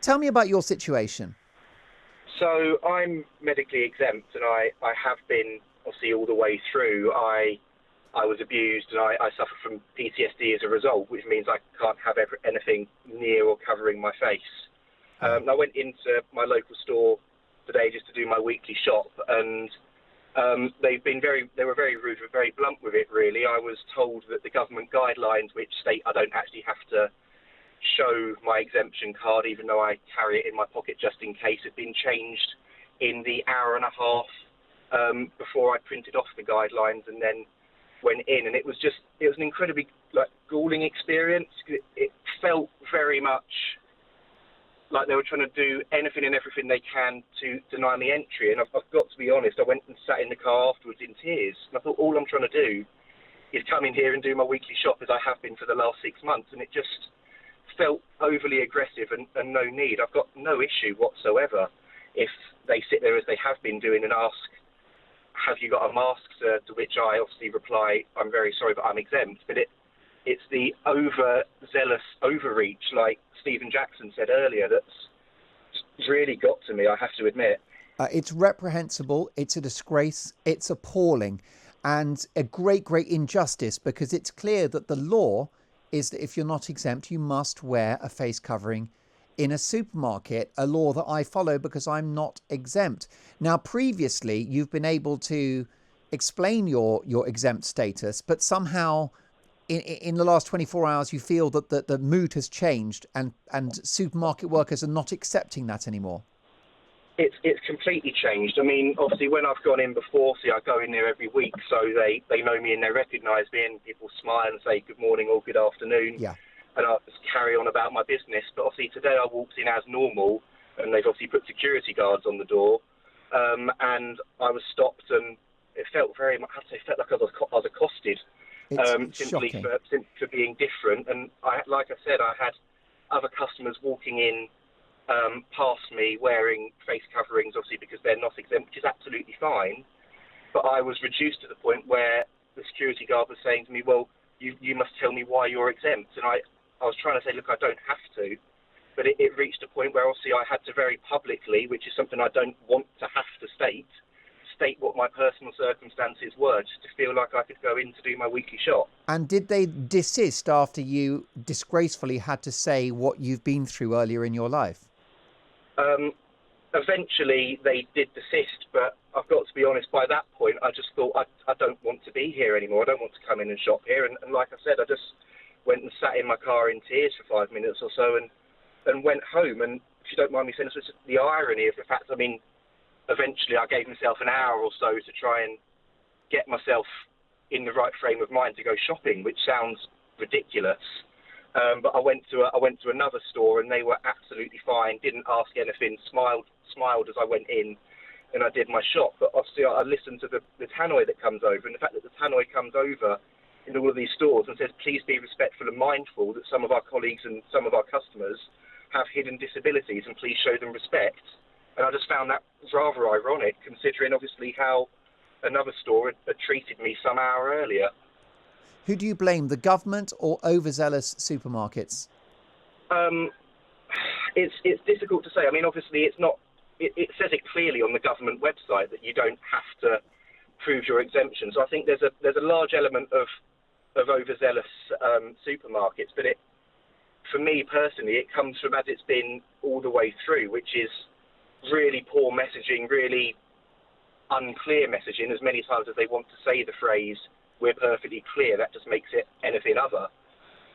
Tell me about your situation. So I'm medically exempt, and I have been obviously all the way through. I was abused, and I suffer from PTSD as a result, which means I can't have anything near or covering my face. I went into my local store today just to do my weekly shop, and they were very rude, very blunt with it, really. I was told that the government guidelines, which state I don't actually have to show my exemption card, even though I carry it in my pocket just in case, had been changed in the hour and a half before I printed off the guidelines and then went in. And it was an incredibly galling experience. It felt very much like they were trying to do anything and everything they can to deny me entry. And I've got to be honest, I went and sat in the car afterwards in tears. And I thought, all I'm trying to do is come in here and do my weekly shop as I have been for the last 6 months. And it just felt overly aggressive and no need. I've got no issue whatsoever if they sit there as they have been doing and ask, have you got a mask, sir? To which I obviously reply, I'm very sorry, but I'm exempt. But it's the overzealous overreach, like Stephen Jackson said earlier, that's really got to me, I have to admit. It's reprehensible, it's a disgrace, it's appalling, and a great injustice, because it's clear that the law is that if you're not exempt, you must wear a face covering in a supermarket, a law that I follow because I'm not exempt. Now, previously, you've been able to explain your exempt status, but somehow in the last 24 hours, you feel that the mood has changed and supermarket workers are not accepting that anymore. It's completely changed. I mean, obviously, when I've gone in before, I go in there every week, so they know me and they recognise me, and people smile and say good morning or good afternoon. Yeah. And I just carry on about my business. But obviously, today I walked in as normal, and they've obviously put security guards on the door, and I was stopped, and it felt very much, I'd say, felt like I was accosted, simply for being different. And like I said, I had other customers walking in past me wearing face coverings, obviously because they're not exempt, which is absolutely fine. But I was reduced to the point where the security guard was saying to me, well, you must tell me why you're exempt. And I was trying to say, look, I don't have to. But it reached a point where obviously I had to very publicly, which is something I don't want to have to state what my personal circumstances were, just to feel like I could go in to do my weekly shop. And did they desist after you disgracefully had to say what you've been through earlier in your life? Eventually they did desist, but I've got to be honest, by that point I just thought I don't want to be here anymore. I don't want to come in and shop here. And like I said, I just went and sat in my car in tears for 5 minutes or so and went home. And if you don't mind me saying, it's just the irony of the fact, I mean, eventually I gave myself an hour or so to try and get myself in the right frame of mind to go shopping, which sounds ridiculous. But I went to another store and they were absolutely fine, didn't ask anything, smiled as I went in, and I did my shop. But obviously I listened to the tannoy that comes over, and the fact that the tannoy comes over in all of these stores and says, please be respectful and mindful that some of our colleagues and some of our customers have hidden disabilities and please show them respect. And I just found that rather ironic, considering obviously how another store had treated me some hour earlier. Who do you blame, the government or overzealous supermarkets? It's difficult to say. I mean, obviously, it's not. It says it clearly on the government website that you don't have to prove your exemption. So I think there's a large element of overzealous supermarkets, but for me personally, it comes from as it's been all the way through, which is really poor messaging, really unclear messaging. As many times as they want to say the phrase, we're perfectly clear, that just makes it anything other.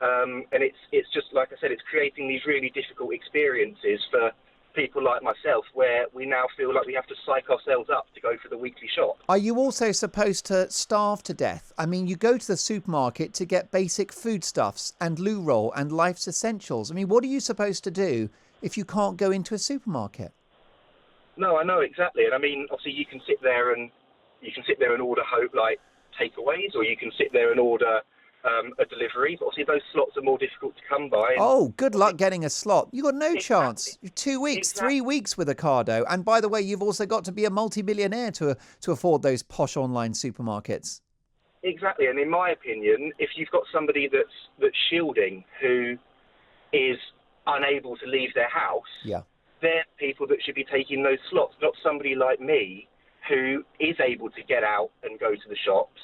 And it's just, like I said, it's creating these really difficult experiences for people like myself, where we now feel like we have to psych ourselves up to go for the weekly shop. Are you also supposed to starve to death? I mean, you go to the supermarket to get basic foodstuffs and loo roll and life's essentials. I mean, what are you supposed to do if you can't go into a supermarket? No, I know exactly. And I mean, obviously you can sit there and order takeaways, or you can sit there and order a delivery. But obviously those slots are more difficult to come by. Oh, good luck getting a slot. You've got no chance. 2 weeks, 3 weeks with Ocado. And by the way, you've also got to be a multi-millionaire to afford those posh online supermarkets. Exactly. And in my opinion, if you've got somebody that's shielding, who is unable to leave their house, Yeah. they're people that should be taking those slots, not somebody like me who is able to get out and go to the shops,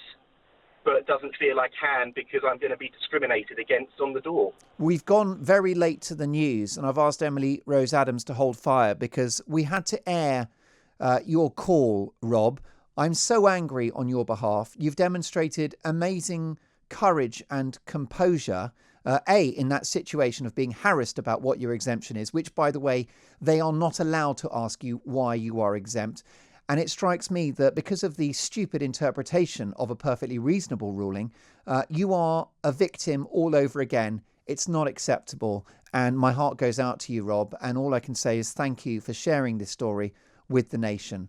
but doesn't feel I can because I'm going to be discriminated against on the door. We've gone very late to the news, and I've asked Emily Rose Adams to hold fire because we had to air your call, Rob. I'm so angry on your behalf. You've demonstrated amazing courage and composure, in that situation of being harassed about what your exemption is, which, by the way, they are not allowed to ask you why you are exempt. And it strikes me that because of the stupid interpretation of a perfectly reasonable ruling, you are a victim all over again. It's not acceptable. And my heart goes out to you, Rob. And all I can say is thank you for sharing this story with the nation.